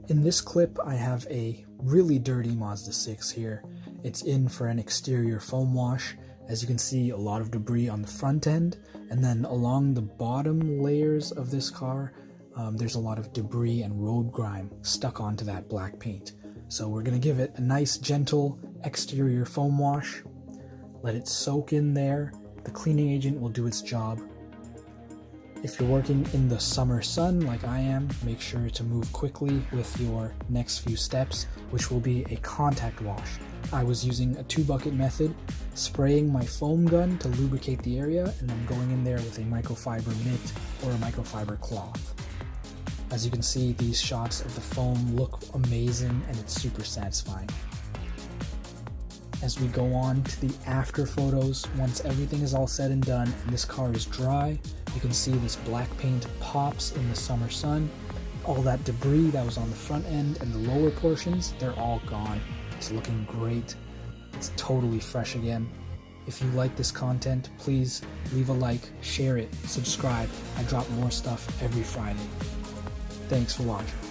In this clip, I have a really dirty Mazda 6 here. It's in for an exterior foam wash. As you can see, a lot of debris on the front end, and then along the bottom layers of this car, there's a lot of debris and road grime stuck onto that black paint. So we're gonna give it a nice, gentle exterior foam wash. Let it soak in there. The cleaning agent will do its job. If you're working in the summer sun like I am, make sure to move quickly with your next few steps, which will be a contact wash. I was using a 2-bucket method, spraying my foam gun to lubricate the area, and then going in there with a microfiber mitt or a microfiber cloth. As you can see, these shots of the foam look amazing and it's super satisfying. As we go on to the after photos, once everything is all said and done and this car is dry, you can see this black paint pops in the summer sun. All that debris that was on the front end and the lower portions, they're all gone. It's looking great. It's totally fresh again. If you like this content, please leave a like, share it, subscribe. I drop more stuff every Friday. Thanks for watching.